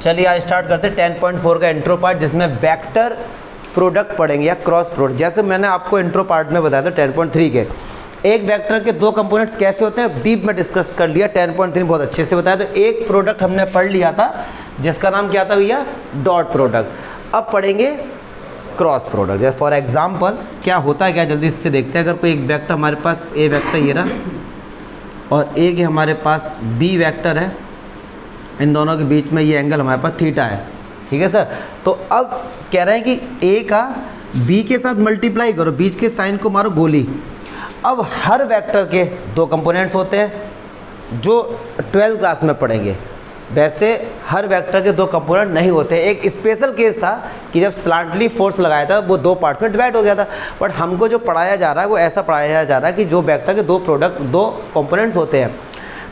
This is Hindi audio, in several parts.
चलिए आज स्टार्ट करते हैं 10.4 का इंट्रो पार्ट, जिसमें वेक्टर प्रोडक्ट पढ़ेंगे या क्रॉस प्रोडक्ट। जैसे मैंने आपको इंट्रो पार्ट में बताया था 10.3 के एक वेक्टर के दो कंपोनेंट्स कैसे होते हैं डीप में डिस्कस कर लिया। 10.3 बहुत अच्छे से बताया। तो एक प्रोडक्ट हमने पढ़ लिया था जिसका नाम क्या था भैया, डॉट प्रोडक्ट। अब पढ़ेंगे क्रॉस प्रोडक्ट। जैसे फॉर एग्जाम्पल क्या होता है, क्या जल्दी इससे देखते हैं। अगर कोई एक वेक्टर हमारे पास ए वेक्टर ये रहा और एक हमारे पास बी वेक्टर है, इन दोनों के बीच में ये एंगल हमारे पास थीटा है, ठीक है सर। तो अब कह रहे हैं कि ए का बी के साथ मल्टीप्लाई करो, बीच के साइन को मारो गोली। अब हर वेक्टर के दो कंपोनेंट्स होते हैं जो 12th क्लास में पढ़ेंगे। वैसे हर वेक्टर के दो कंपोनेंट नहीं होते। एक स्पेशल केस था कि जब स्लांटली फोर्स लगाया था वो दो पार्ट्स में डिवाइड हो गया था। बट हमको जो पढ़ाया जा रहा है वो ऐसा पढ़ाया जा रहा है कि जो वेक्टर के दो कंपोनेंट्स होते हैं,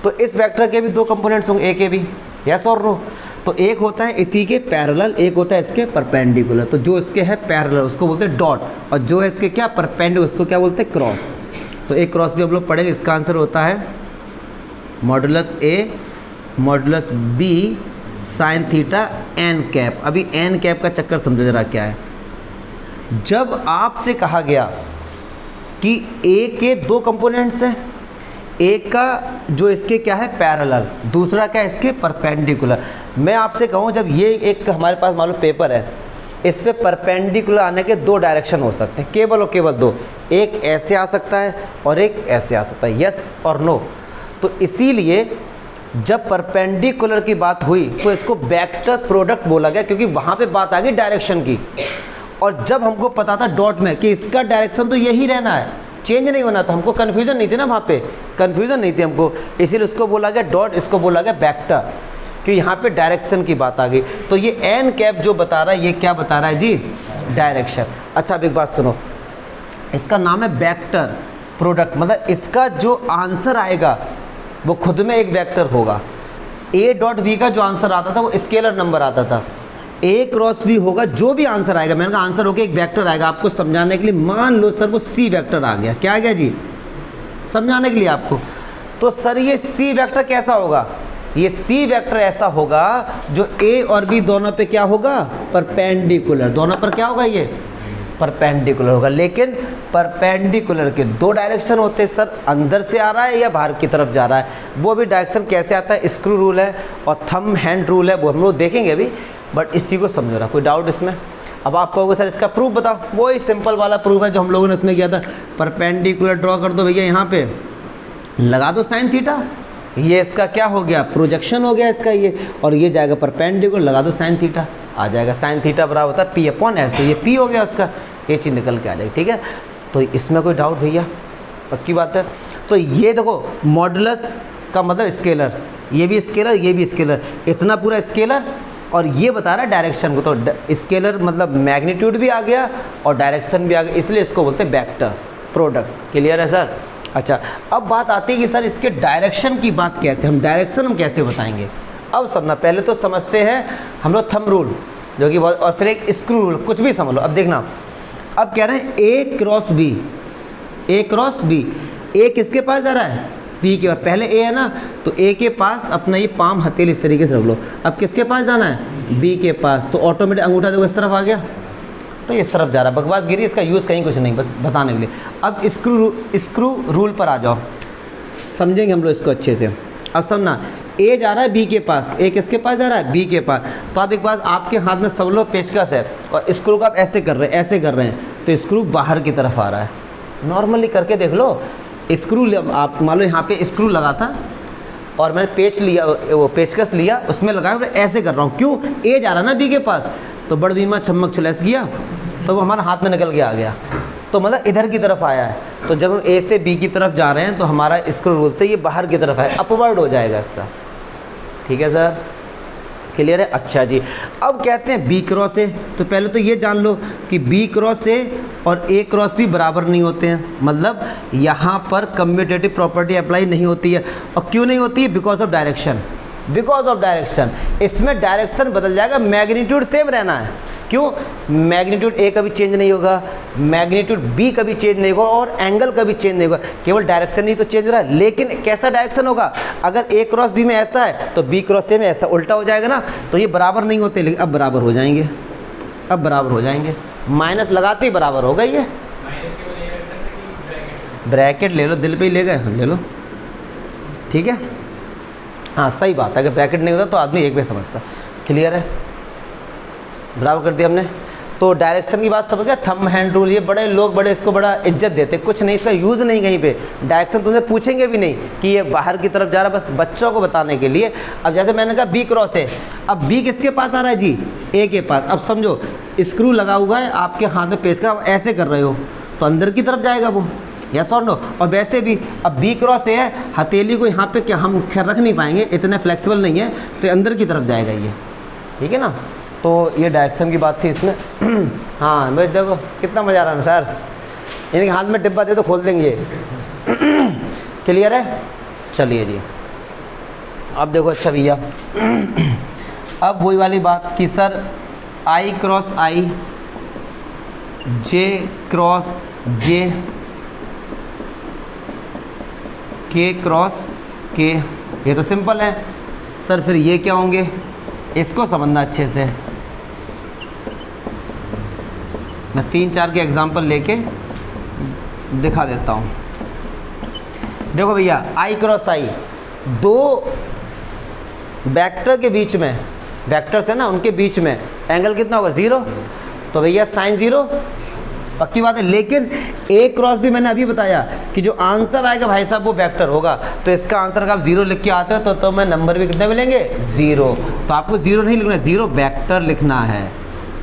तो इस वेक्टर के भी दो कंपोनेंट्स होंगे, ए के भी, यस और नो। तो एक होता है इसी के पैरेलल, एक होता है इसके परपेंडिकुलर। तो जो इसके है पैरेलल उसको बोलते हैं डॉट, और जो है इसके क्या परपेंडिकुलर उसको क्या बोलते हैं, क्रॉस। तो एक क्रॉस भी हम लोग पढ़ेंगे। इसका आंसर होता है modulus a modulus b sine theta n cap. अभी एन कैप का चक्कर समझो जरा क्या है। जब आपसे कहा गया कि ए के दो कंपोनेंट्स हैं, एक का जो इसके क्या है पैरेलल, दूसरा क्या है इसके परपेंडिकुलर। मैं आपसे कहूँ जब ये एक हमारे पास मान लो पेपर है, इस पे परपेंडिकुलर आने के दो डायरेक्शन हो सकते हैं, केवल और केवल दो। एक ऐसे आ सकता है और एक ऐसे आ सकता है, यस और नो। तो इसीलिए जब परपेंडिकुलर की बात हुई तो इसको वेक्टर प्रोडक्ट बोला गया, क्योंकि वहाँ पे बात आ गई डायरेक्शन की। और जब हमको पता था डॉट में कि इसका डायरेक्शन तो यही रहना है, चेंज नहीं होना, तो हमको कन्फ्यूज़न नहीं थी ना, वहाँ पे कन्फ्यूज़न नहीं थी हमको, इसीलिए उसको बोला गया डॉट, इसको बोला गया वेक्टर, कि यहाँ पे डायरेक्शन की बात आ गई। तो ये एन कैप जो बता रहा है ये क्या बता रहा है जी, डायरेक्शन। अच्छा अब एक बात सुनो, इसका नाम है वेक्टर प्रोडक्ट, मतलब इसका जो आंसर आएगा वो खुद में एक वेक्टर होगा। ए डॉट बी का जो आंसर आता था वो स्केलर नंबर आता था, ए क्रॉस बी होगा, जो भी आंसर आएगा मैंने कहा आंसर होकर एक वेक्टर आएगा। आपको समझाने के लिए मान लो सर वो सी वेक्टर आ गया, क्या आ गया जी, समझाने के लिए आपको। तो सर ये सी वेक्टर कैसा होगा, ये सी वेक्टर ऐसा होगा जो ए और बी दोनों पे क्या होगा, परपेंडिकुलर, दोनों पर क्या होगा, ये परपेंडिकुलर होगा। लेकिन परपेंडिकुलर के दो डायरेक्शन होते हैं सर, अंदर से आ रहा है या बाहर की तरफ जा रहा है। वो भी डायरेक्शन कैसे आता है, स्क्रू रूल है और थंब हैंड रूल है, वो हम लोग देखेंगे अभी। बट इस चीज़ को समझो रहा, कोई डाउट इसमें। अब आप कहोगे सर इसका प्रूफ बताओ, वही सिंपल वाला प्रूफ है जो हम लोगों ने इसमें किया था। परपेंडिकुलर ड्रॉ कर दो भैया, यहाँ पे लगा दो साइन थीटा, ये इसका क्या हो गया, प्रोजेक्शन हो गया इसका ये, और ये जाएगा परपेंडिकुलर, लगा दो साइन थीटा, आ जाएगा साइन थीटा बराबर होता है पी अपॉन एस। तो ये पी हो गया उसका, ये चीज़ निकल के आ जाएगी, ठीक है। तो इसमें कोई डाउट भैया, पक्की बात है। तो ये देखो मॉडुलस का मतलब स्केलर, ये भी स्केलर ये भी स्केलर, इतना पूरा स्केलर, और ये बता रहा है डायरेक्शन को। तो स्केलर मतलब मैग्नीट्यूड भी आ गया और डायरेक्शन भी आ गया, इसलिए इसको बोलते हैं वेक्टर प्रोडक्ट। क्लियर है सर। अच्छा अब बात आती है कि सर इसके डायरेक्शन की बात कैसे, हम डायरेक्शन हम कैसे बताएंगे। अब समझना, पहले तो समझते हैं हम लोग थंब रूल जो कि बहुत, और फिर एक स्क्रू रूल, कुछ भी समझ लो। अब देखना, अब कह रहे हैं ए क्रॉस बी, ए क्रॉस बी, ए किसके पास जा रहा है, बी के पास। पहले ए है ना, तो ए के पास अपना ये पाम हथेली इस तरीके से रख लो। अब किसके पास जाना है, बी के पास। तो ऑटोमेटिक अंगूठा देखो इस तरफ आ गया, तो इस तरफ जा रहा है। बकवास गिरी, इसका यूज़ कहीं कुछ नहीं, बस बताने के लिए। अब स्क्रू रूल पर आ जाओ, समझेंगे हम लोग इसको अच्छे से। अब समझना, ए जा रहा है बी के पास, ए किसके पास जा रहा है, बी के पास। तो अब एक बात, आपके हाथ में सब लोग पेचकस है और स्क्रू का आप ऐसे कर रहे हैं, ऐसे कर रहे हैं, तो स्क्रू बाहर की तरफ आ रहा है। नॉर्मली करके देख लो, स्क्रू आप मान लो यहाँ पे स्क्रू लगा था और मैंने पेच लिया, वो पेचकस लिया, उसमें लगाया, मैं ऐसे कर रहा हूँ, क्यों, ए जा रहा है ना बी के पास, तो बड़ बीमा चमक चलैस गया, तो वो हमारा हाथ में निकल के आ गया, तो मतलब इधर की तरफ आया है। तो जब हम ए से बी की तरफ जा रहे हैं तो हमारा स्क्रू रूल से ये बाहर की तरफ है, अपवर्ड हो जाएगा इसका, ठीक है सर, क्लियर है। अच्छा जी, अब कहते हैं बी क्रॉस ए, तो पहले तो ये जान लो कि बी क्रॉस ए और ए क्रॉस बी बराबर नहीं होते हैं, मतलब यहाँ पर कम्यूटेटिव प्रॉपर्टी अप्लाई नहीं होती है। और क्यों नहीं होती है, because of direction, because of direction. इसमें डायरेक्शन बदल जाएगा, मैग्नीट्यूड सेम रहना है, क्यों? मैग्नीट्यूड ए कभी चेंज नहीं होगा, मैग्नीट्यूड बी कभी चेंज नहीं होगा और एंगल कभी चेंज नहीं होगा, केवल डायरेक्शन ही तो चेंज हो रहा है। लेकिन कैसा डायरेक्शन होगा? अगर ए क्रॉस बी में ऐसा है तो बी क्रॉस ए में ऐसा उल्टा हो जाएगा ना, तो ये बराबर नहीं होते, लेकिन अब बराबर हो जाएंगे, अब बराबर हो जाएंगे। माइनस लगाते ही बराबर हो गई है। ब्रैकेट ले लो, दिल पे ही ले गए, ले लो, ठीक है। हाँ सही बात है, अगर ब्रैकेट नहीं होता तो आदमी एक भी समझता। क्लियर है? बराबर कर दिया हमने। तो डायरेक्शन की बात समझ गया, थंब हैंड रूल, ये बड़े लोग बड़े इसको बड़ा इज्जत देते, कुछ नहीं, इसका यूज़ नहीं कहीं पे। डायरेक्शन तुमसे पूछेंगे भी नहीं कि ये बाहर की तरफ जा रहा, बस बच्चों को बताने के लिए। अब जैसे मैंने कहा बी क्रॉस है, अब बी किसके पास आ रहा है जी? ए के पास। अब समझो स्क्रू लगा हुआ है आपके हाथ में पेच का, अब ऐसे कर रहे हो तो अंदर की तरफ जाएगा वो, यस और नो। और वैसे भी अब बी क्रॉस ए है, हथेली को यहाँ पे क्या हम खैर रख नहीं पाएंगे, इतने फ्लेक्सिबल नहीं है, तो अंदर की तरफ जाएगा ये, ठीक है ना। तो ये डायरेक्शन की बात थी इसमें। हाँ भाई देखो कितना मज़ा आ रहा है ना सर, इनके हाथ में डिब्बा दे तो खोल देंगे। क्लियर है? चलिए जी, अब देखो अच्छा भैया, अब वही वाली बात कि sir i cross i, j cross j, k cross के, ये तो सिंपल है सर। फिर ये क्या होंगे, इसको समझना अच्छे से। मैं 3-4 के एग्जांपल लेके दिखा देता हूँ। देखो भैया आई क्रॉस आई, दो वेक्टर के बीच में, वेक्टर्स है ना उनके बीच में एंगल कितना होगा? 0। तो भैया साइन 0, पक्की बात है। लेकिन ए क्रॉस भी मैंने अभी बताया कि जो आंसर आएगा भाई साहब वो वेक्टर होगा, तो इसका आंसर का आप 0 लिख के आते हो तो मैं नंबर भी कितने मिलेंगे? 0। तो आपको 0 नहीं लिखना है, 0 वेक्टर लिखना है।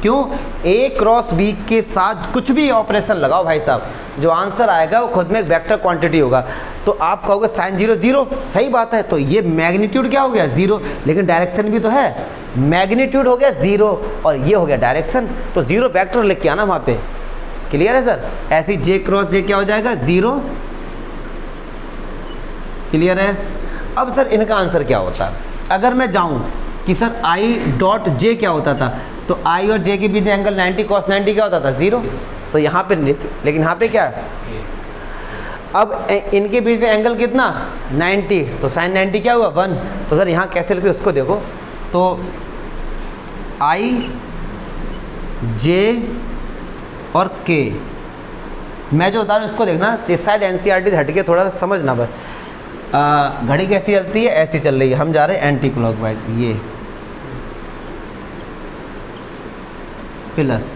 क्यों? ए क्रॉस बी के साथ कुछ भी ऑपरेशन लगाओ भाई साहब, जो आंसर आएगा वो खुद में एक वेक्टर क्वांटिटी होगा। तो आप कहोगे साइन 0 0, सही बात है। तो ये मैग्नीट्यूड क्या हो गया? 0, लेकिन डायरेक्शन भी तो है, मैग्नीट्यूड हो गया 0 और ये हो गया डायरेक्शन, तो 0 वेक्टर लिख के आना वहाँ पे। क्लियर है सर? ऐसी जे क्रॉस जे क्या हो जाएगा? 0। क्लियर है? अब सर इनका आंसर क्या होता है? अगर मैं जाऊं कि सर आई डॉट जे क्या होता था, तो आई और जे के बीच में एंगल 90 cos 90 क्या होता था? 0। तो यहाँ पे लेकिन यहाँ पे क्या है? अब इनके बीच में एंगल कितना? 90, तो साइन 90 क्या हुआ? 1। तो सर यहाँ कैसे लिखते उसको देखो, तो आई जे और के, मैं जो बता रहा हूँ इसको देखना, शायद एनसीईआरटी से हटके थोड़ा सा समझना बस। घड़ी कैसी चलती है? ऐसी चल रही है, हम जा रहे हैं एंटी क्लॉकवाइज, ये प्लस।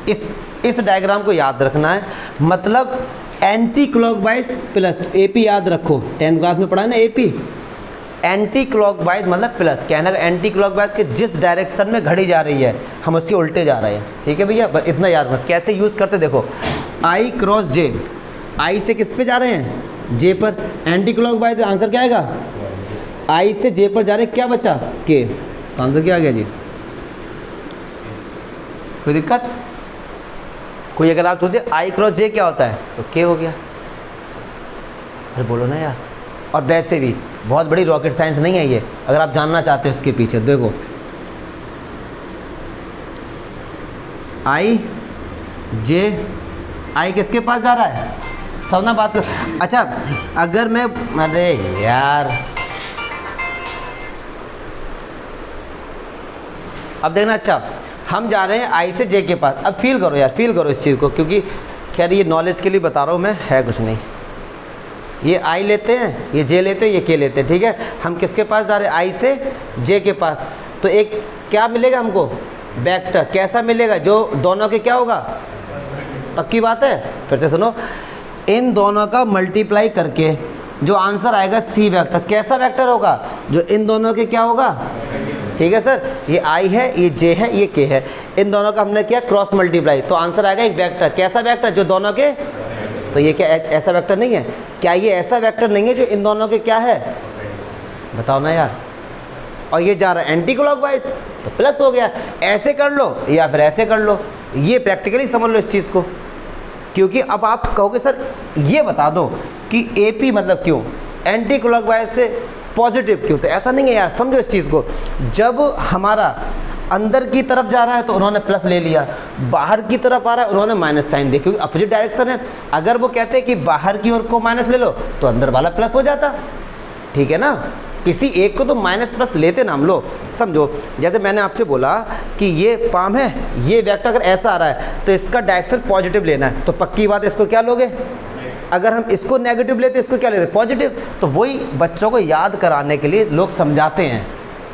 इस डायग्राम को याद रखना है, मतलब एंटी क्लॉकवाइज प्लस। एपी याद रखो, 10th क्लास में पढ़ा है ना एपी। एंटी क्लॉकवाइज मतलब प्लस, कहना एंटी क्लॉकवाइज के जिस डायरेक्शन में घड़ी जा रही है हम उसके उल्टे जा रहे हैं, ठीक है भैया? इतना याद रखना। कैसे यूज़ करते देखो, आई क्रॉस जे, आई से किस पे जा रहे हैं? जे पर। एंटी क्लॉकवाइज आंसर क्या आएगा? आई से जे पर जा रहे, क्या बचा? के। तो आंसर क्या आ गया जी? कोई दिक्कत? कोई अगर आप सोचे आई क्रॉस जे क्या होता है तो के हो गया। अरे बोलो ना यार। और वैसे भी बहुत बड़ी रॉकेट साइंस नहीं है ये, अगर आप जानना चाहते हो इसके पीछे देखो, आई जे, आई किसके पास जा रहा है? समझना बात कर। अच्छा अगर मैं, अरे यार अब देखना, अच्छा हम जा रहे हैं आई से जे के पास। अब फील करो यार, फील करो इस चीज़ को, क्योंकि खैर ये नॉलेज के लिए बता रहा हूँ मैं, है कुछ नहीं। ये आई लेते हैं, ये जे लेते हैं, ये के लेते हैं, ठीक है? हम किसके पास जा रहे हैं? आई से जे के पास। तो एक क्या मिलेगा हमको? वेक्टर। कैसा मिलेगा? जो दोनों के क्या होगा? पक्की बात है। फिर से सुनो, इन दोनों का मल्टीप्लाई करके जो आंसर आएगा सी वेक्टर। कैसा वेक्टर होगा? जो इन दोनों के क्या होगा? ठीक है सर, ये आई है, ये जे है, ये के है, इन दोनों का हमने किया क्रॉस मल्टीप्लाई, तो आंसर आएगा एक वेक्टर। कैसा वेक्टर? जो दोनों के, तो ये क्या ऐसा वेक्टर नहीं है? क्या ये ऐसा वेक्टर नहीं है जो इन दोनों के क्या है? बताओ ना यार। और ये जा रहा है एंटी क्लॉकवाइज, तो प्लस हो गया। ऐसे कर लो या फिर ऐसे कर लो, ये प्रैक्टिकली समझ लो इस चीज़ को। क्योंकि अब आप कहोगे सर ये बता दो कि एपी मतलब क्यों, एंटी क्लॉकवाइज से पॉजिटिव क्यों? तो ऐसा नहीं है यार, समझो इस चीज़ को। जब हमारा अंदर की तरफ जा रहा है तो उन्होंने प्लस ले लिया, बाहर की तरफ आ रहा है उन्होंने माइनस साइन दिया, क्योंकि अपोजिट डायरेक्शन है। अगर वो कहते हैं कि बाहर की ओर को माइनस ले लो तो अंदर वाला प्लस हो जाता, ठीक है ना। किसी एक को तो माइनस प्लस लेते ना हम लोग। समझो, जैसे मैंने आपसे बोला कि ये पाम है, ये वेक्टर अगर ऐसा आ रहा है तो इसका डायरेक्शन पॉजिटिव लेना है, तो पक्की बात है इसको क्या लोगे। अगर हम इसको नेगेटिव लेते इसको क्या लेते, पॉजिटिव। तो वही बच्चों को याद कराने के लिए लोग समझाते हैं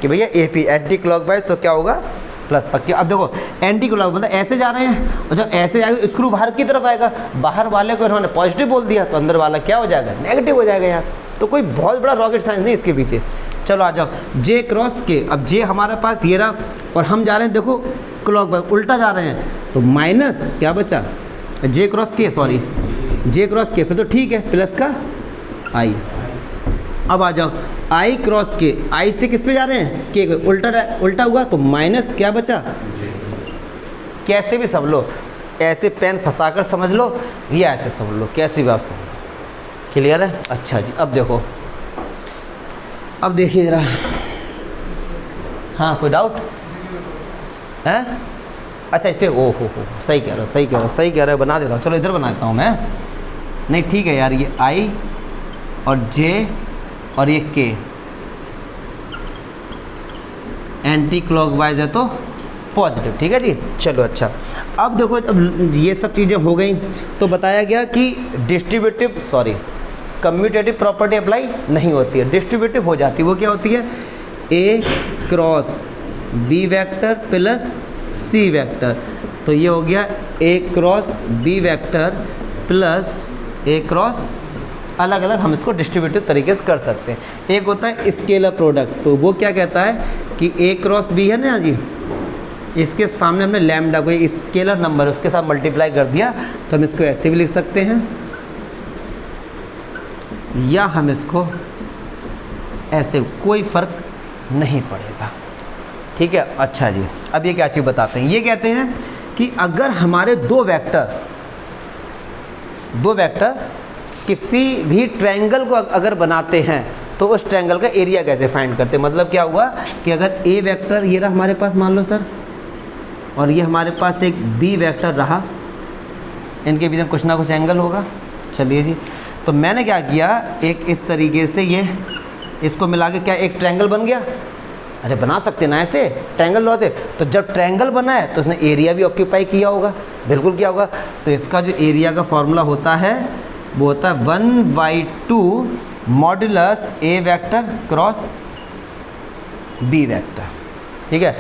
कि भैया AP एंटी क्लॉकवाइज तो क्या होगा, प्लस पक्की। अब देखो एंटी क्लॉक मतलब ऐसे जा रहे हैं, और जब ऐसे जाएगा स्क्रू बाहर की तरफ आएगा, बाहर वाले को इन्होंने पॉजिटिव बोल दिया तो अंदर वाला क्या हो जाएगा, नेगेटिव हो जाएगा यार। तो कोई बहुत बड़ा रॉकेट साइंस नहीं इसके पीछे। चलो आ जाओ J क्रॉस K। अब J हमारे पास ये रहा और हम जा रहे हैं, देखो क्लॉक उल्टा जा रहे हैं, तो माइनस क्या बचा, J cross K, sorry J cross K, फिर तो ठीक है, प्लस का I। अब आ जाओ I क्रॉस K, I से किस पे जा रहे हैं, K, उल्टा हुआ तो माइनस क्या बचा, कैसे भी समझ लो, ऐसे पेन फंसाकर समझ लो या ऐसे समझ लो, कैसे भी आप समझ लो। क्लियर है। अच्छा जी, अब देखो, अब देखिए ज़रा, हाँ कोई डाउट है। अच्छा इसे ओ हो सही कह रहे हो, बना देता हूँ। चलो इधर बना देता हूँ मैं, नहीं ठीक है यार, ये I और J और ये K एंटी क्लॉकवाइज है तो पॉजिटिव, ठीक है जी। चलो अच्छा, अब देखो, अब ये सब चीज़ें हो गई तो बताया गया कि डिस्ट्रीब्यूटिव कम्यूटेटिव प्रॉपर्टी अप्लाई नहीं होती है, डिस्ट्रीब्यूटिव हो जाती है। वो क्या होती है, A cross B vector plus C vector, तो ये हो गया A cross B vector plus A cross, अलग अलग हम इसको डिस्ट्रीब्यूटिव तरीके से कर सकते हैं। एक होता है स्केलर प्रोडक्ट, तो वो क्या कहता है कि A क्रॉस B है ना जी, इसके सामने हमने लैम्डा को स्केलर नंबर उसके साथ मल्टीप्लाई कर दिया, तो हम इसको ऐसे भी लिख सकते हैं या हम इसको ऐसे, कोई फ़र्क नहीं पड़ेगा, ठीक है। अच्छा जी, अब ये क्या चीज़ बताते हैं, ये कहते हैं कि अगर हमारे दो वेक्टर किसी भी ट्रायंगल को अगर बनाते हैं तो उस ट्रायंगल का एरिया कैसे फाइंड करते हैं। मतलब क्या हुआ कि अगर A वेक्टर ये रहा हमारे पास, मान लो सर, और ये हमारे पास एक B वेक्टर रहा, इनके बीच में कुछ ना कुछ एंगल होगा। चलिए जी, तो मैंने क्या किया, एक इस तरीके से ये इसको मिला के क्या एक ट्रायंगल बन गया। अरे बना सकते ना ऐसे ट्रायंगल होते, तो जब ट्रायंगल बना है तो उसने एरिया भी ऑक्यूपाई किया होगा, बिल्कुल किया होगा। तो इसका जो एरिया का फॉर्मूला होता है वो होता है 1/2 modulus A vector cross B vector, ठीक है।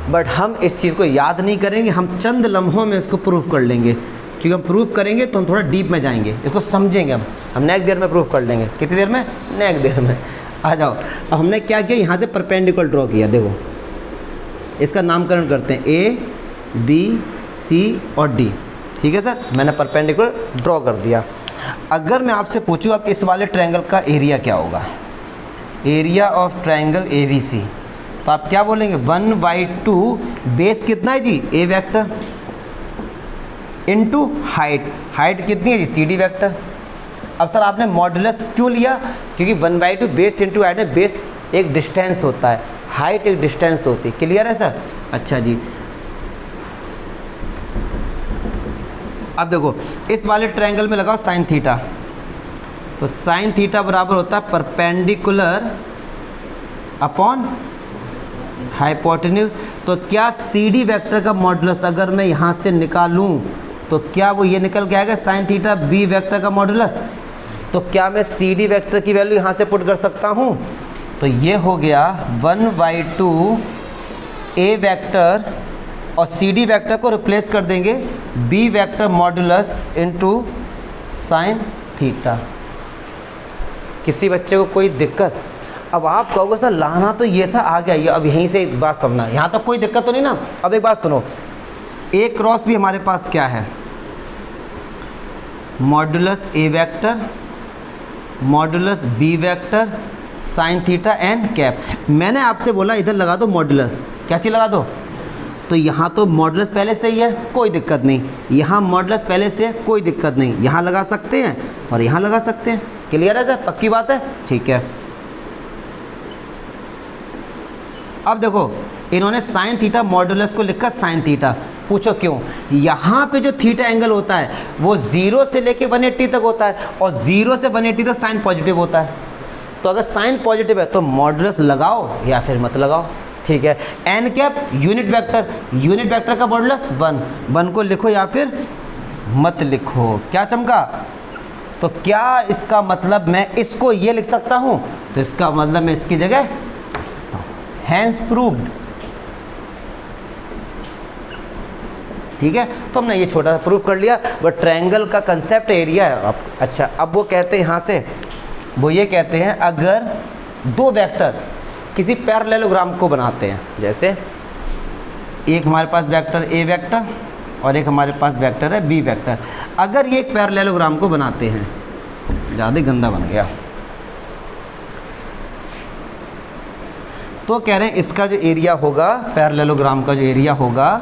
बट हम इस चीज़ को याद नहीं करेंगे, हम चंद लम्हों में इसको प्रूफ कर लेंगे, क्योंकि हम प्रूफ करेंगे तो हम थोड़ा डीप में जाएंगे, इसको समझेंगे। हम नेक्स्ट देर में प्रूफ कर लेंगे, कितनी देर में, नेक्स्ट देर में। आ जाओ, अब हमने क्या किया, यहाँ से परपेंडिकुलर ड्रॉ किया, देखो इसका नामकरण करते हैं A B C और D, ठीक है सर। मैंने परपेंडिकुलर ड्रॉ कर दिया। अगर मैं आपसे पूछूँ अब इस वाले ट्रायंगल का एरिया क्या होगा, एरिया ऑफ ट्रायंगल ABC, तो आप क्या बोलेंगे, 1/2 बेस कितना है जी, A वेक्टर इनटू हाइट कितनी है जी, CD वेक्टर। अब सर आपने मॉडुलस क्यों लिया, क्योंकि 1/2 बेस इंटू हाइट में बेस एक डिस्टेंस होता है, हाइट एक डिस्टेंस होती है। क्लियर है सर। अच्छा जी, अब देखो इस वाले ट्रायंगल में लगाओ साइन थीटा, तो साइन थीटा बराबर होता है परपेंडिकुलर अपॉन हाइपोटेन्यूज। तो क्या CD वेक्टर का मॉडुलस अगर मैं यहाँ से निकालूँ तो क्या वो ये निकल के आएगा साइन थीटा B वेक्टर का मॉडुलस। तो क्या मैं CD वेक्टर की वैल्यू यहाँ से पुट कर सकता हूँ, तो ये हो गया 1/2 A वेक्टर और CD वेक्टर को रिप्लेस कर देंगे B vector modulus into sine theta. किसी बच्चे को कोई दिक्कत, अब आप कहोगे सर लाना तो ये था, आ गया ये, अब यहीं से एक बात समझना, यहाँ तक कोई दिक्कत तो नहीं ना। अब एक बात सुनो, A क्रॉस भी हमारे पास क्या है, modulus A vector modulus B vector sine theta and cap. मैंने आपसे बोला इधर लगा दो मॉडुलस, क्या चीज़ लगा दो, तो यहाँ तो मॉडुलस पहले से ही है, कोई दिक्कत नहीं। यहाँ मॉडुलस पहले से है, कोई दिक्कत नहीं। यहाँ लगा सकते हैं और यहाँ लगा सकते हैं। क्लियर है सर, पक्की बात है, ठीक है। अब देखो इन्होंने साइन थीटा मॉडुलस को लिखा साइन थीटा, पूछो क्यों? यहाँ पे जो थीटा एंगल होता है वो 0 से लेके 180 तक होता है और 0 से 180 तक साइन पॉजिटिव होता है। तो अगर साइन पॉजिटिव है तो मॉडुलस लगाओ या फिर मत लगाओ, ठीक है। एन कैप यूनिट वेक्टर का मॉडुलस 1 को लिखो या फिर मत लिखो। क्या चमका? तो क्या इसका मतलब मैं इसको ये लिख सकता हूँ, तो इसका मतलब मैं इसकी जगह लिख सकता हूँ हैंस प्रूव्ड, ठीक है। तो हमने ये छोटा सा प्रूफ कर लिया, बट ट्रायंगल का कंसेप्ट एरिया है। अच्छा, अब वो कहते हैं यहाँ से, वो ये कहते हैं अगर दो वेक्टर किसी पैरेललोग्राम को बनाते हैं, जैसे एक हमारे पास वेक्टर ए वेक्टर और एक हमारे पास वेक्टर है बी वेक्टर, अगर ये एक पैरेललोग्राम को बनाते हैं, ज़्यादा गंदा बन गया, तो कह रहे हैं इसका जो एरिया होगा, पैरेललोग्राम का जो एरिया होगा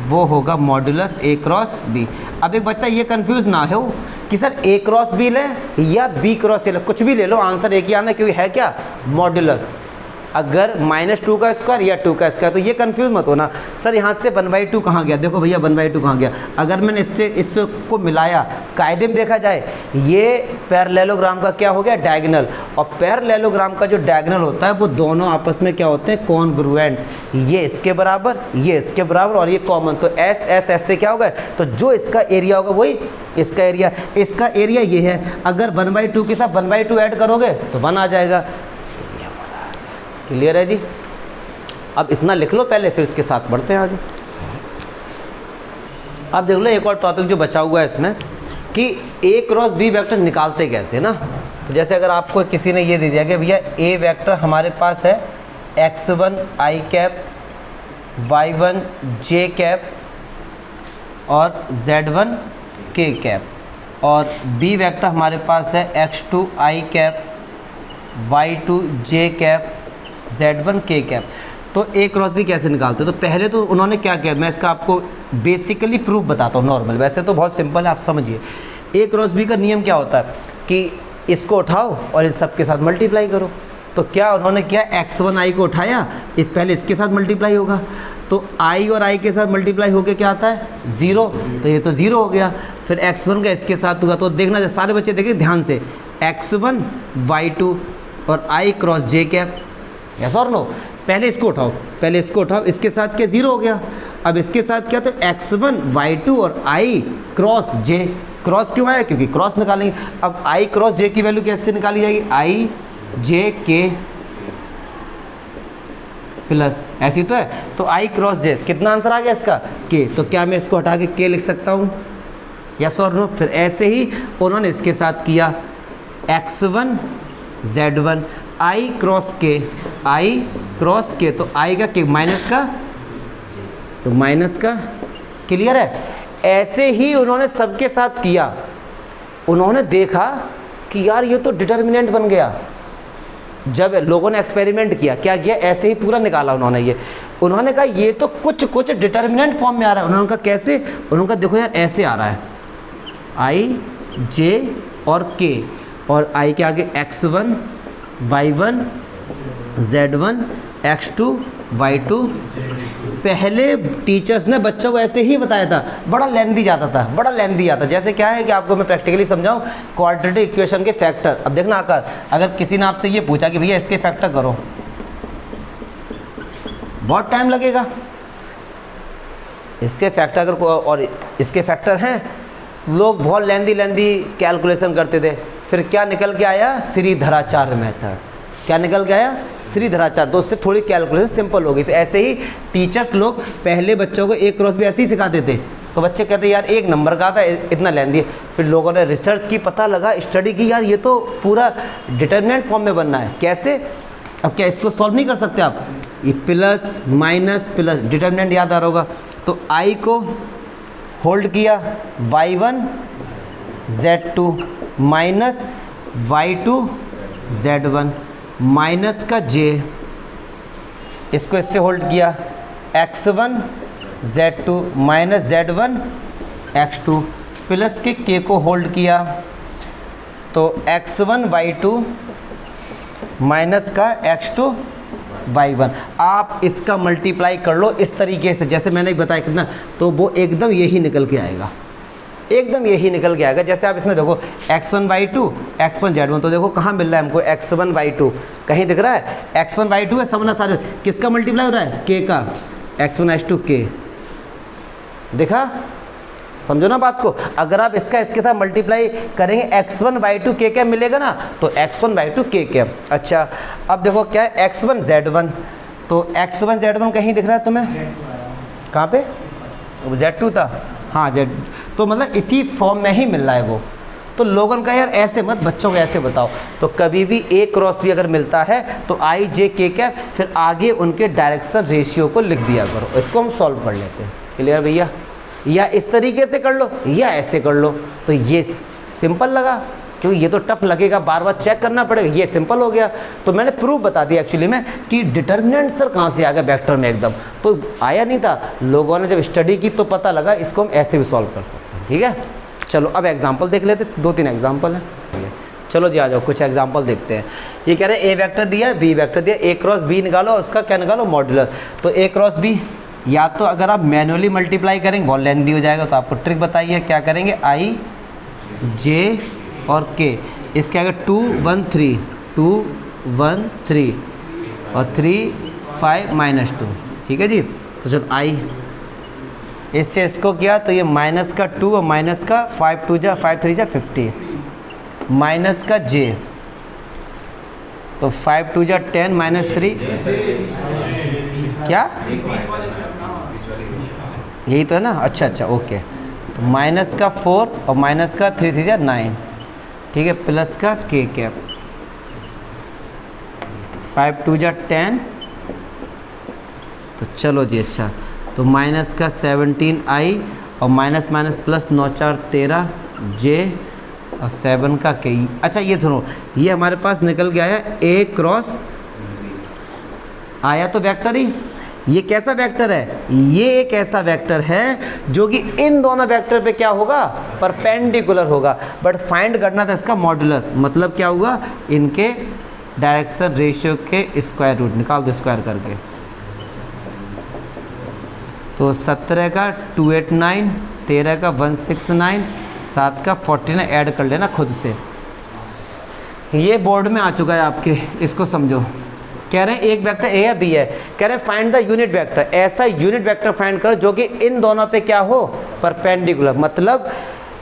वो होगा मॉडुलस ए क्रॉस बी। अब एक बच्चा ये कंफ्यूज ना हो कि सर ए क्रॉस बी लें या बी क्रॉस ए लें, कुछ भी ले लो, आंसर एक ही आना, क्योंकि है क्या? मॉडुलस। अगर -2 का स्क्वायर या 2 का स्क्वायर, तो ये कंफ्यूज मत होना सर यहाँ से 1/2 कहाँ गया, देखो भैया 1/2 कहाँ गया। अगर मैंने इसको मिलाया, कायदे में देखा जाए ये पैरेललोग्राम का क्या हो गया? डायगोनल। और पैरेललोग्राम का जो डायगोनल होता है वो दोनों आपस में क्या होते हैं? कॉन्ग्रुएंट। ये इसके बराबर, ये इसके बराबर और ये कॉमन, तो एस से क्या होगा? तो जो इसका एरिया होगा वही इसका एरिया। इसका एरिया ये है, अगर 1/2 के साथ 1/2 ऐड करोगे तो 1 आ जाएगा। क्लियर है जी? अब इतना लिख लो पहले, फिर इसके साथ बढ़ते हैं आगे। अब देख लो एक और टॉपिक जो बचा हुआ है इसमें, कि ए क्रॉस बी वेक्टर निकालते कैसे ना। तो जैसे अगर आपको किसी ने ये दे दिया कि भैया ए वेक्टर हमारे पास है x1 i cap, y1 j cap और z1 k कैप, और बी वेक्टर हमारे पास है x2 i cap, y2 j cap, z1 k cap. तो ए क्रॉस बी कैसे निकालते हैं? तो पहले तो उन्होंने क्या किया, मैं इसका आपको बेसिकली प्रूफ बताता हूँ, नॉर्मल, वैसे तो बहुत सिंपल है, आप समझिए। ए क्रॉस बी का नियम क्या होता है कि इसको उठाओ और इन सब के साथ मल्टीप्लाई करो। तो क्या उन्होंने किया, x1 i को उठाया, इस पहले इसके साथ मल्टीप्लाई होगा, तो i और i के साथ मल्टीप्लाई होकर क्या आता है? 0, तो ये तो 0 हो गया। फिर x1 का इसके साथ हुआ, तो देखना सारे बच्चे देखिए ध्यान से, x1 y2 और i cross j cap, yes और नो। पहले इसको उठाओ, इसके साथ क्या? 0 हो गया। अब इसके साथ क्या? तो x1 y2 और i क्रॉस j, क्रॉस क्यों आया? क्योंकि क्रॉस निकालेंगे। अब i क्रॉस j की वैल्यू कैसे निकाली जाएगी? i j k प्लस, ऐसी तो है, तो i क्रॉस j, कितना आंसर आ गया इसका? k। तो क्या मैं इसको हटा के k लिख सकता हूँ? यस और नो। फिर ऐसे ही उन्होंने इसके साथ किया, x1 z1 i cross k, तो i का k माइनस का, तो माइनस का। क्लियर है? ऐसे ही उन्होंने सबके साथ किया। उन्होंने देखा कि यार ये तो डिटर्मिनेंट बन गया। जब लोगों ने एक्सपेरिमेंट किया, क्या किया? ऐसे ही पूरा निकाला उन्होंने। ये उन्होंने कहा ये तो कुछ डिटर्मिनेंट फॉर्म में आ रहा है। उन्होंने कहा कैसे? उन्होंने कहा देखो यार ऐसे आ रहा है, i j और k, और i के आगे x1 y1 z1 x2 y2। पहले टीचर्स ने बच्चों को ऐसे ही बताया था, बड़ा लेंदी आता। जैसे क्या है कि आपको मैं प्रैक्टिकली समझाऊं, क्वाड्रेटिक इक्वेशन के फैक्टर। अब देखना आकर, अगर किसी ने आपसे ये पूछा कि भैया इसके फैक्टर करो, बहुत टाइम लगेगा। इसके फैक्टर अगर और इसके फैक्टर हैं, लोग बहुत लेंदी कैलकुलेशन करते थे। फिर क्या निकल के आया? श्रीधराचार्य मेथड। क्या निकल के आया? श्रीधराचार्य। तो उससे थोड़ी कैलकुलेशन सिंपल हो गई। तो ऐसे ही टीचर्स लोग पहले बच्चों को एक क्रॉस भी ऐसे ही सिखाते थे, तो बच्चे कहते यार एक नंबर का था, इतना लेंदी है। फिर लोगों ने रिसर्च की, पता लगा, स्टडी की, यार ये तो पूरा डिटर्मिनेंट फॉर्म में बनना है। कैसे? अब क्या इसको सॉल्व नहीं कर सकते आप? ये प्लस माइनस प्लस, डिटर्मिनेंट याद आ रहा होगा। तो i को होल्ड किया, y1 z2 minus y2 z1 minus का j, इसको इससे होल्ड किया, x1 z2 minus z1 x2 plus के k को होल्ड किया, तो x1 y2 माइनस का x2 y1। आप इसका मल्टीप्लाई कर लो इस तरीके से, जैसे मैंने बताया कितना, तो वो एकदम यही निकल के आएगा, एकदम यही निकल के आएगा। जैसे आप इसमें देखो x1 y2 x1 z1, तो देखो कहाँ मिल रहा है हमको x1 y2, कहीं दिख रहा है x1 y2 है, समझना सारे किसका मल्टीप्लाई हो रहा है, k का, x1 h2 k, देखा, समझो ना बात को। अगर आप इसका इसके साथ मल्टीप्लाई करेंगे x1 y2 k क्या मिलेगा ना, तो x1 y2 k क्या। अच्छा अब देखो क्या है x1 z1, तो x1 z1 कहीं दिख रहा है तुम्हें, कहाँ पे, z2 था, हाँ z, तो मतलब इसी फॉर्म में ही मिल रहा है वो। तो लोगों का यार ऐसे मत, बच्चों को ऐसे बताओ। तो कभी भी a क्रॉस b अगर मिलता है तो i j k कैप, फिर आगे उनके डायरेक्शन रेशियो को लिख दिया करो। इसको हम सॉल्व कर लेते हैं, क्लियर भैया। या इस तरीके से कर लो या ऐसे कर लो, तो ये सिंपल लगा, क्योंकि ये तो टफ लगेगा, बार बार चेक करना पड़ेगा। ये सिंपल हो गया, तो मैंने प्रूफ बता दिया एक्चुअली में कि डिटर्मिनेंट सर कहाँ से आ गया वेक्टर में, एकदम तो आया नहीं था। लोगों ने जब स्टडी की तो पता लगा इसको हम ऐसे भी सॉल्व कर सकते हैं, ठीक है। चलो अब एग्जाम्पल देख लेते, 2-3 एग्जाम्पल हैं। चलो जी आ जाओ, कुछ एग्जाम्पल देखते हैं। ये कह रहे हैं ए वेक्टर दिया है, बी वेक्टर दिया, ए क्रॉस बी निकालो, उसका क्या निकालो, मॉड्यूलस। तो ए क्रॉस बी, या तो अगर आप मैनुअली मल्टीप्लाई करेंगे बहुत लेंथी हो जाएगा, तो आपको ट्रिक बताइए क्या करेंगे, आई जे और के, इसके आगे 2 1 3 2 1 3 और 3 5 -2, ठीक है जी। तो चलो आई, इससे इसको किया तो ये माइनस का 2 और माइनस का 5 2 जा 5 3 जा 50, माइनस का जे, तो 5 2 जा 10 -3 क्या, यही तो है ना, अच्छा अच्छा ओके। तो माइनस का 4 और माइनस का 3 3 जा 9, ठीक है, प्लस का के कैप, 5 2 जा 10, तो चलो जी अच्छा, तो माइनस का 17 आई और माइनस माइनस प्लस 9 4 13 जे और 7 का के। अच्छा ये सुनो, ये हमारे पास निकल गया है ए क्रॉस, आया तो वेक्टर ही। ये कैसा वेक्टर है, ये एक ऐसा वेक्टर है जो कि इन दोनों वेक्टर पे क्या होगा, परपेंडिकुलर होगा, बट फाइंड करना था इसका मॉडुलस, मतलब क्या हुआ, इनके डायरेक्शन रेशियो के स्क्वायर रूट निकाल दो स्क्वायर करके। तो 17 का 289, 13 का 169, 7 का 49 ऐड कर लेना खुद से। ये बोर्ड में आ चुका है आपके, इसको समझो। कह रहे हैं एक वेक्टर ए या बी है, कह रहे हैं फाइंड द यूनिट वेक्टर, ऐसा यूनिट वेक्टर फाइंड करो जो कि इन दोनों पे क्या हो, परपेंडिकुलर, मतलब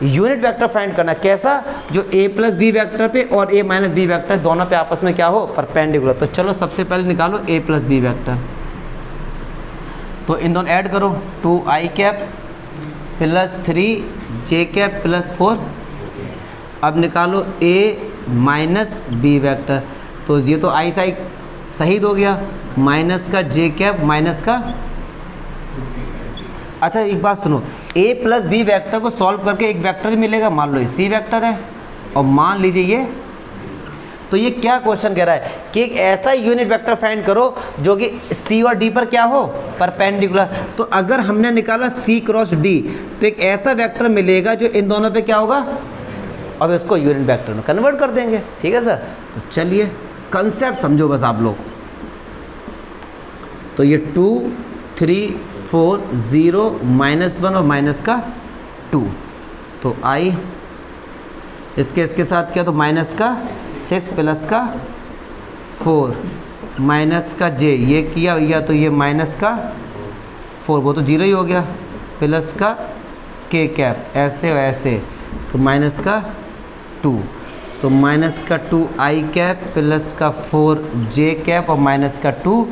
यूनिट वेक्टर फाइंड करना कैसा, जो ए प्लस बी वेक्टर पे और ए माइनस बी वेक्टर दोनों पे आपस में क्या हो, परपेंडिकुलर। तो चलो सबसे पहले निकालो ए प्लस बी वेक्टर, तो इन दोनों ऐड करो, 2 आई कैप प्लस 3 जे कैप प्लस 4। अब निकालो ए माइनस बी वेक्टर, तो ये तो आई साइड सही हो गया, माइनस का जे कैप माइनस का। अच्छा एक बात सुनो, ए प्लस बी वेक्टर को सॉल्व करके एक वेक्टर ही मिलेगा, मान लो ये सी वेक्टर है और मान लीजिए ये, तो ये क्या क्वेश्चन कह रहा है कि एक ऐसा यूनिट वेक्टर फाइंड करो जो कि सी और डी पर क्या हो, परपेंडिकुलर। तो अगर हमने निकाला सी क्रॉस डी, तो एक ऐसा वेक्टर मिलेगा जो इन दोनों पे क्या होगा, अब इसको यूनिट वेक्टर में कन्वर्ट कर देंगे, ठीक है सर। तो चलिए कंसेप्ट समझो बस आप लोग। तो ये 2 3 4 0 -1 और माइनस का 2, तो आई इसके साथ क्या, तो माइनस का 6 प्लस का 4 माइनस का जे, ये किया भैया, तो ये माइनस का 4, वो तो जीरो ही हो गया, प्लस का के कैप, ऐसे वैसे, तो माइनस का 2, तो माइनस का 2 आई कैप प्लस का 4 जे कैप और माइनस का 2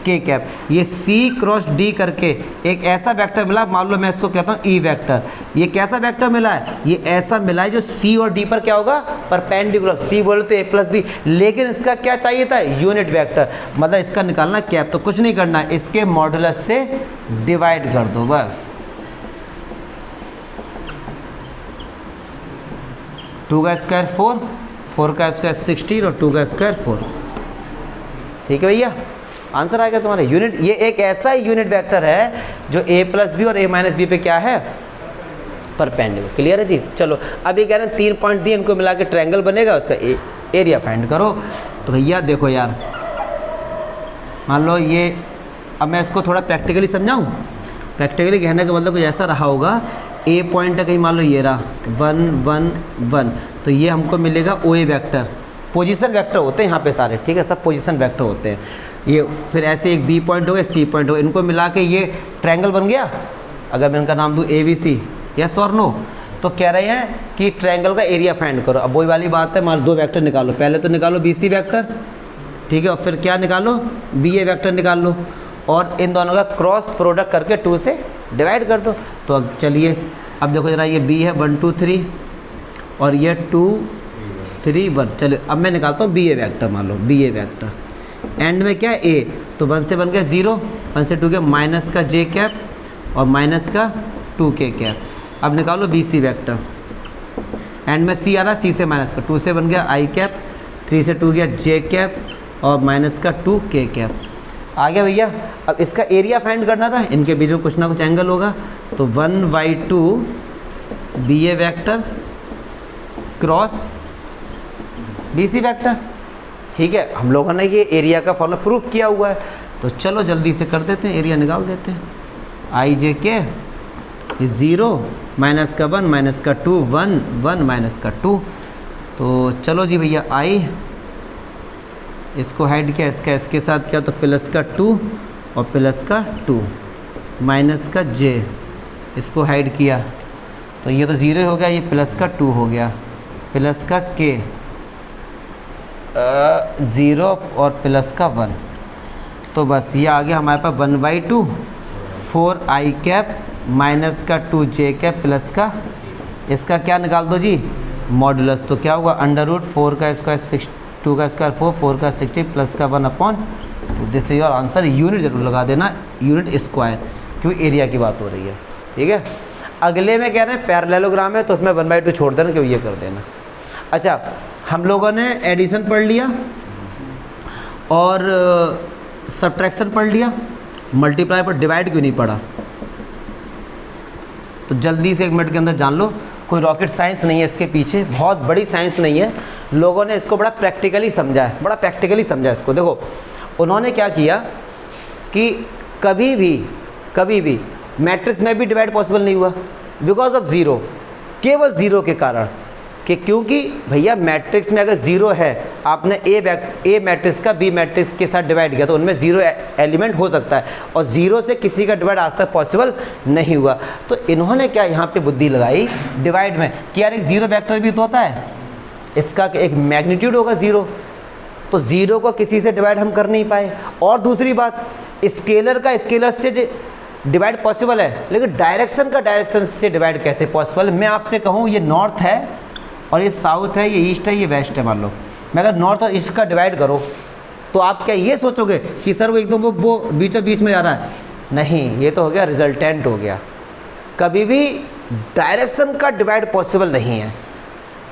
के कैप। ये सी क्रॉस डी करके एक ऐसा वेक्टर मिला, मान लो मैं इसको कहता हूँ ई वेक्टर। ये कैसा वेक्टर मिला है, ये ऐसा मिला है जो सी और डी पर क्या होगा, परपेंडिकुलर। सी बोले तो ए प्लस बी, लेकिन इसका क्या चाहिए था, यूनिट वेक्टर, मतलब इसका निकालना कैप। तो कुछ नहीं करना, इसके मॉडुलस से डिवाइड कर दो बस। 2 का स्क्वायर 4, 4 का स्क्वायर 16 और 2 का स्क्वायर 4, ठीक है भैया, आंसर आएगा तुम्हारा यूनिट। ये एक ऐसा यूनिट वेक्टर है जो ए प्लस बी और ए माइनस बी पे क्या है, परपेंडिकुलर। क्लियर है जी। चलो अब ये कह रहे हैं 3 पॉइंट दिए, इनको मिला के ट्रायंगल बनेगा, उसका एरिया फाइंड करो। तो भैया देखो यार, मान लो ये, अब मैं इसको थोड़ा प्रैक्टिकली समझाऊँ। प्रैक्टिकली कहने का मतलब कुछ ऐसा रहा होगा, ए पॉइंट है कहीं, मान लो ये रहा 1 1 1, तो ये हमको मिलेगा ओ ए वैक्टर। पोजीशन वेक्टर होते हैं यहाँ पे सारे, ठीक है, सब पोजीशन वेक्टर होते हैं ये। फिर ऐसे एक बी पॉइंट हो गया, सी पॉइंट हो गया, इनको मिला के ये ट्रायंगल बन गया। अगर मैं इनका नाम दूँ ए बी सी, यस और नो, तो कह रहे हैं कि ट्रायंगल का एरिया फाइंड करो। अब वही वाली बात है, मान लो 2 वेक्टर निकालो, पहले तो निकालो बी सी वैक्टर, ठीक है, और फिर क्या निकालो, बी ए वैक्टर निकाल लो, और इन दोनों का क्रॉस प्रोडक्ट करके 2 से डिवाइड कर दो। तो अब चलिए, अब देखो जरा, ये बी है 1 2 3 और ये 2 3 1। चलिए अब मैं निकालता हूँ बी ए वैक्टर, मान लो बी ए वैक्टर, एंड में क्या है ए, तो 1 से 1 गया 0, 1 से 2 गया माइनस का जे कैप और माइनस का 2 के कैप। अब निकालो बी सी वैक्टर, एंड में सी आ रहा, सी से माइनस का 2 से 1 गया आई कैप, 3 से 2 गया जे कैप और माइनस का 2 के कैप। आ गया भैया। अब इसका एरिया फाइंड करना था, इनके बीच में कुछ ना कुछ एंगल होगा, तो 1/2 b a vector cross b c vector, ठीक है। हम लोगों ने ये एरिया का फॉर्मूला प्रूफ किया हुआ है, तो चलो जल्दी से कर देते हैं, एरिया निकाल देते हैं। आई जे के 0 माइनस का 1 माइनस का 2 1 1 माइनस का 2, तो चलो जी भैया, आई इसको हाइड किया, इसके साथ क्या, तो प्लस का 2 और प्लस का 2 माइनस का जे, इसको हाइड किया, तो ये तो 0 हो गया, ये प्लस का 2 हो गया, प्लस का के 0 और प्लस का 1, तो बस ये आ गया हमारे पास 1/2 4 आई कैप माइनस का 2 जे कैप प्लस का, इसका क्या निकाल दो जी, मॉडुलस, तो क्या होगा √4 का स्क्वायर 6, 2 का स्क्वायर 4, 4 का 60 प्लस का 1/2। This is your answer. Unit जरूर लगा देना, यूनिट स्क्वायर, क्योंकि एरिया की बात हो रही है, ठीक है। अगले में कह रहे हैं पैरेललोग्राम है, तो उसमें 1/2 छोड़ देना, क्यों ये कर देना। अच्छा, हम लोगों ने एडिशन पढ़ लिया और सब्ट्रैक्शन पढ़ लिया, मल्टीप्लाई पर डिवाइड क्यों नहीं पढ़ा, तो जल्दी से 1 मिनट के अंदर जान लो। कोई रॉकेट साइंस नहीं है इसके पीछे, बहुत बड़ी साइंस नहीं है, लोगों ने इसको बड़ा प्रैक्टिकली समझा है, बड़ा प्रैक्टिकली समझा इसको। देखो उन्होंने क्या किया कि कभी भी मैट्रिक्स में भी डिवाइड पॉसिबल नहीं हुआ, बिकॉज ऑफ 0, केवल 0 के कारण, कि क्योंकि भैया मैट्रिक्स में अगर 0 है, आपने ए मैट्रिक्स का बी मैट्रिक्स के साथ डिवाइड किया, तो उनमें 0 एलिमेंट हो सकता है, और 0 से किसी का डिवाइड आज तक पॉसिबल नहीं हुआ। तो इन्होंने क्या यहाँ पे बुद्धि लगाई डिवाइड में, कि यार एक 0 वेक्टर भी तो होता है, इसका एक मैग्नीट्यूड होगा 0, तो 0 को किसी से डिवाइड हम कर नहीं पाए। और दूसरी बात, स्केलर का स्केलर से डिवाइड पॉसिबल है, लेकिन डायरेक्शन का डायरेक्शन से डिवाइड कैसे पॉसिबल। मैं आपसे कहूँ ये नॉर्थ है और ये साउथ है, ये ईस्ट है, ये वेस्ट है, मान लो मैं अगर नॉर्थ और ईस्ट का डिवाइड करो, तो आप क्या ये सोचोगे कि सर वो एकदम वो बीचों बीच में जा रहा है, नहीं, ये तो हो गया रिजल्टेंट हो गया। कभी भी डायरेक्शन का डिवाइड पॉसिबल नहीं है,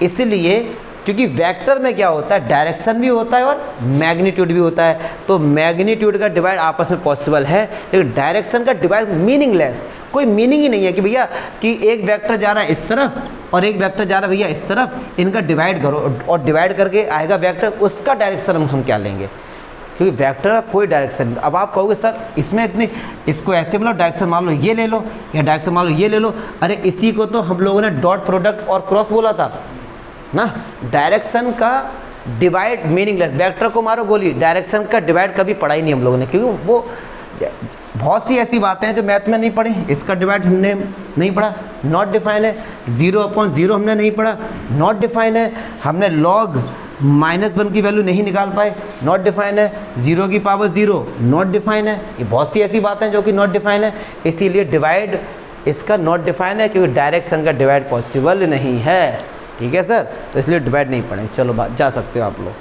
इसलिए क्योंकि वेक्टर में क्या होता है, डायरेक्शन भी होता है और मैग्नीट्यूड भी होता है, तो मैग्नीट्यूड का डिवाइड आपस में पॉसिबल है, लेकिन डायरेक्शन का डिवाइड मीनिंगलेस, कोई मीनिंग ही नहीं है कि भैया कि एक वेक्टर जा रहा है इस तरफ और एक वेक्टर जा रहा है भैया इस तरफ, इनका डिवाइड करो और डिवाइड करके आएगा वेक्टर, उसका डायरेक्शन हम क्या लेंगे, क्योंकि वेक्टर का कोई डायरेक्शन। अब आप कहोगे सर इसमें इतनी, इसको ऐसे मतलब डायरेक्शन मान लो ये ले लो, या डायरेक्शन मान लो ये ले लो, अरे इसी को तो हम लोगों ने डॉट प्रोडक्ट और क्रॉस बोला था ना। डायरेक्शन का डिवाइड मीनिंगलेस, वेक्टर को मारो गोली, डायरेक्शन का डिवाइड कभी पढ़ा ही नहीं हम लोगों ने, क्योंकि वो बहुत सी ऐसी बातें हैं जो मैथ में नहीं पढ़ी। इसका डिवाइड हमने नहीं पढ़ा, नॉट डिफाइन है। 0/0 हमने नहीं पढ़ा, नॉट डिफाइन है। हमने log -1 की वैल्यू नहीं निकाल पाए, नॉट डिफाइन है। 0 की पावर 0 नॉट डिफाइन है। ये बहुत सी ऐसी बातें हैं जो कि नॉट डिफाइन है, इसीलिए डिवाइड इसका नॉट डिफाइन है, क्योंकि डायरेक्शन का डिवाइड पॉसिबल नहीं है। ठीक है सर, तो इसलिए डिवाइड नहीं पढ़ेंगे। चलो जा सकते हो आप लोग।